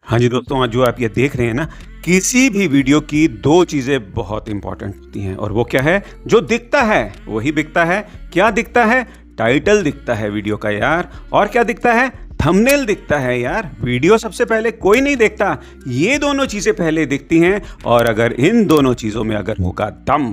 हाँ जी दोस्तों, आज जो आप ये देख रहे हैं ना, किसी भी वीडियो की दो चीज़ें बहुत इंपॉर्टेंट होती हैं और वो क्या है? जो दिखता है वही बिकता है। क्या दिखता है? टाइटल दिखता है वीडियो का यार। और क्या दिखता है? थंबनेल दिखता है यार। वीडियो सबसे पहले कोई नहीं देखता, ये दोनों चीज़ें पहले दिखती हैं। और अगर इन दोनों चीज़ों में अगर होगा दम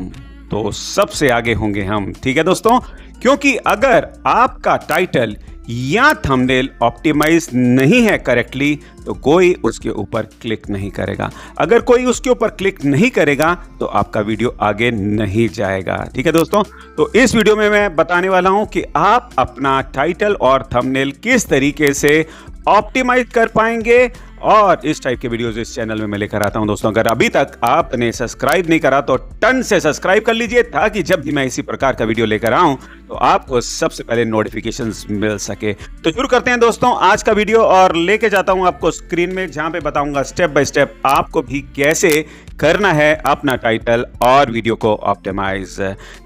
तो सबसे आगे होंगे हम। ठीक है दोस्तों, क्योंकि अगर आपका टाइटल या थंबनेल ऑप्टिमाइज नहीं है करेक्टली तो कोई उसके ऊपर क्लिक नहीं करेगा। अगर कोई उसके ऊपर क्लिक नहीं करेगा तो आपका वीडियो आगे नहीं जाएगा। ठीक है दोस्तों, तो इस वीडियो में मैं बताने वाला हूं कि आप अपना टाइटल और थंबनेल किस तरीके से ऑप्टिमाइज कर पाएंगे। और इस टाइप के वीडियोस इस चैनल में मैं लेकर आता हूं दोस्तों। अगर अभी तक आपने सब्सक्राइब नहीं करा तो टन से सब्सक्राइब कर लीजिए, ताकि जब भी मैं इसी प्रकार का वीडियो लेकर आऊं तो आपको सबसे पहले नोटिफिकेशंस मिल सके। तो शुरू करते हैं दोस्तों आज का वीडियो, और लेके जाता हूं आपको स्क्रीन में, जहां पे बताऊंगा स्टेप बाय स्टेप आपको भी कैसे करना है अपना टाइटल और वीडियो को ऑप्टिमाइज।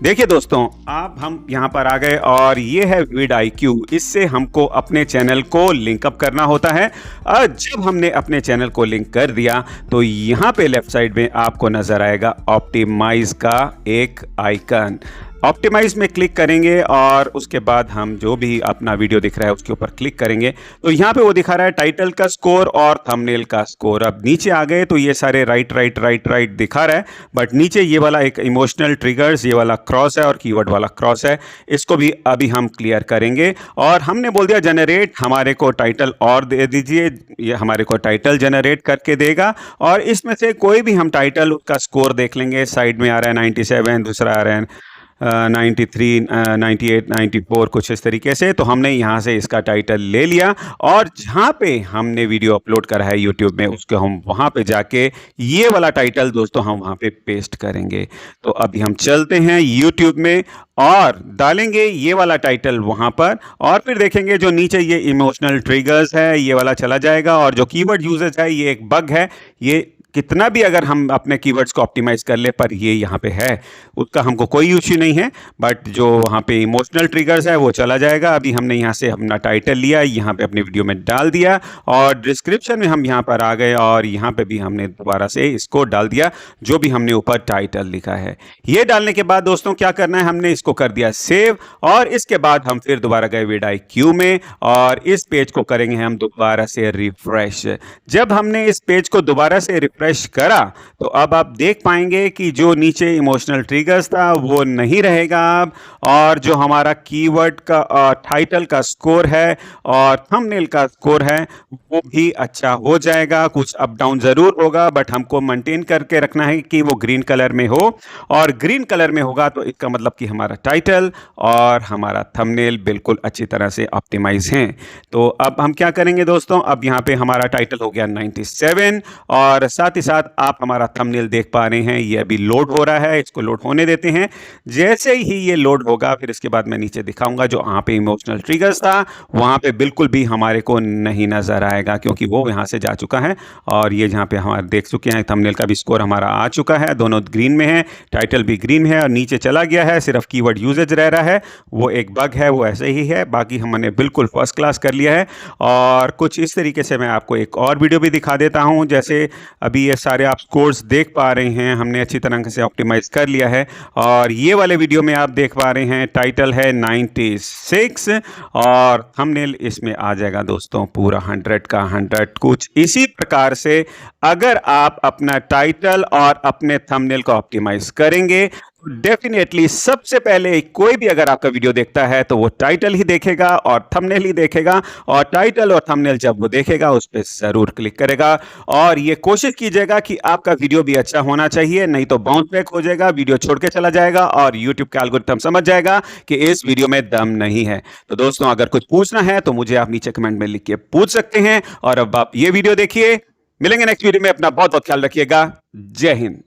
देखिए दोस्तों, आप हम यहां पर आ गए और ये है vidIQ। इससे हमको अपने चैनल को लिंकअप करना होता है। जब हमने अपने चैनल को लिंक कर दिया तो यहां पे लेफ्ट साइड में आपको नजर आएगा ऑप्टिमाइज का एक आइकन। ऑप्टिमाइज में क्लिक करेंगे और उसके बाद हम जो भी अपना वीडियो दिख रहा है उसके ऊपर क्लिक करेंगे तो यहाँ पे वो दिखा रहा है टाइटल का स्कोर और थंबनेल का स्कोर। अब नीचे आ गए तो ये सारे राइट राइट राइट राइट दिखा रहा है, बट नीचे ये वाला एक इमोशनल ट्रिगर्स, ये वाला क्रॉस है और कीवर्ड वाला क्रॉस है। इसको भी अभी हम क्लियर करेंगे। और हमने बोल दिया जनरेट, हमारे को टाइटल और दे दीजिए, ये हमारे को टाइटल जनरेट करके देगा। और इसमें से कोई भी हम टाइटल उसका स्कोर देख लेंगे। साइड में आ रहा है 97, दूसरा आ रहा है 93, 98, 94, कुछ इस तरीके से। तो हमने यहाँ से इसका टाइटल ले लिया और जहाँ पे हमने वीडियो अपलोड करा है यूट्यूब में उसको हम वहाँ पे जाके ये वाला टाइटल दोस्तों हम वहाँ पे पेस्ट करेंगे। तो अभी हम चलते हैं यूट्यूब में और डालेंगे ये वाला टाइटल वहाँ पर, और फिर देखेंगे जो नीचे ये इमोशनल ट्रिगर्स है ये वाला चला जाएगा। और जो कीवर्ड यूजेज है ये एक बग है, ये कितना भी अगर हम अपने कीवर्ड्स को ऑप्टिमाइज कर ले पर ये यहाँ पे है, उसका हमको कोई इश्यू नहीं है। बट जो वहाँ पे इमोशनल ट्रिगर्स है वो चला जाएगा। अभी हमने यहाँ से अपना टाइटल लिया, यहाँ पे अपने वीडियो में डाल दिया और डिस्क्रिप्शन में हम यहाँ पर आ गए और यहाँ पे भी हमने दोबारा से इसको डाल दिया जो भी हमने ऊपर टाइटल लिखा है। ये डालने के बाद दोस्तों क्या करना है, हमने इसको कर दिया सेव। और इसके बाद हम फिर दोबारा गए vidIQ में और इस पेज को करेंगे हम दोबारा से रिफ्रेश। जब हमने इस पेज को दोबारा से रिफ्रेश करा तो अब आप देख पाएंगे कि जो नीचे इमोशनल ट्रिगर्स था वो नहीं रहेगा अब, और जो हमारा कीवर्ड का टाइटल का स्कोर है और थंबनेल का स्कोर है वो भी अच्छा हो जाएगा। कुछ अप डाउन जरूर होगा बट हमको मेंटेन करके रखना है कि वो ग्रीन कलर में हो, और ग्रीन कलर में होगा तो इसका मतलब कि हमारा टाइटल और हमारा थंबनेल बिल्कुल अच्छी तरह से ऑप्टिमाइज हैं। तो अब हम क्या करेंगे दोस्तों, अब यहाँ पे हमारा टाइटल हो गया 97 और साथ ही साथ आप हमारा थंबनेल देख पा रहे हैं ये अभी लोड हो रहा है। इसको लोड होने देते हैं। जैसे ही ये लोड होगा फिर इसके बाद मैं नीचे दिखाऊंगा जो वहाँ पे इमोशनल ट्रिगर्स था वहाँ पे बिल्कुल भी हमारे को नहीं नजर आएगा, क्योंकि वो यहाँ से जा चुका है। और ये जहाँ पे हमारे देख चुके हैं थंबनेल का भी स्कोर हमारा आ चुका है, दोनों ग्रीन में है, टाइटल भी ग्रीन है और नीचे चला गया है। सिर्फ कीवर्ड यूजेज रह रहा है, वो एक बग है, वो ऐसे ही है। बाकी हमने बिल्कुल फर्स्ट क्लास कर लिया है। और कुछ इस तरीके से मैं आपको एक और वीडियो भी दिखा देता हूँ। जैसे अभी ये सारे आप स्कोर्स देख पा रहे हैं, हमने अच्छी तरह से ऑप्टिमाइज कर लिया है। और ये वाले वीडियो में आप देख पा रहे हैं टाइटल है 96 और थंबनेल इसमें आ जाएगा दोस्तों पूरा 100 का 100। कुछ इसी प्रकार से अगर आप अपना टाइटल और अपने थंबनेल को ऑप्टिमाइज करेंगे डेफिनेटली सबसे पहले कोई भी अगर आपका वीडियो देखता है तो वो टाइटल ही देखेगा और थंबनेल ही देखेगा, और टाइटल और थंबनेल जब वो देखेगा उस पर जरूर क्लिक करेगा। और ये कोशिश कीजिएगा कि आपका वीडियो भी अच्छा होना चाहिए, नहीं तो बाउंस बैक हो जाएगा, वीडियो छोड़ के चला जाएगा और यूट्यूब का एल्गोरिथम समझ जाएगा कि इस वीडियो में दम नहीं है। तो दोस्तों अगर कुछ पूछना है तो मुझे आप नीचे कमेंट में लिख के पूछ सकते हैं। और अब आप ये वीडियो देखिए। मिलेंगे नेक्स्ट वीडियो में, अपना बहुत बहुत ख्याल रखिएगा। जय हिंद।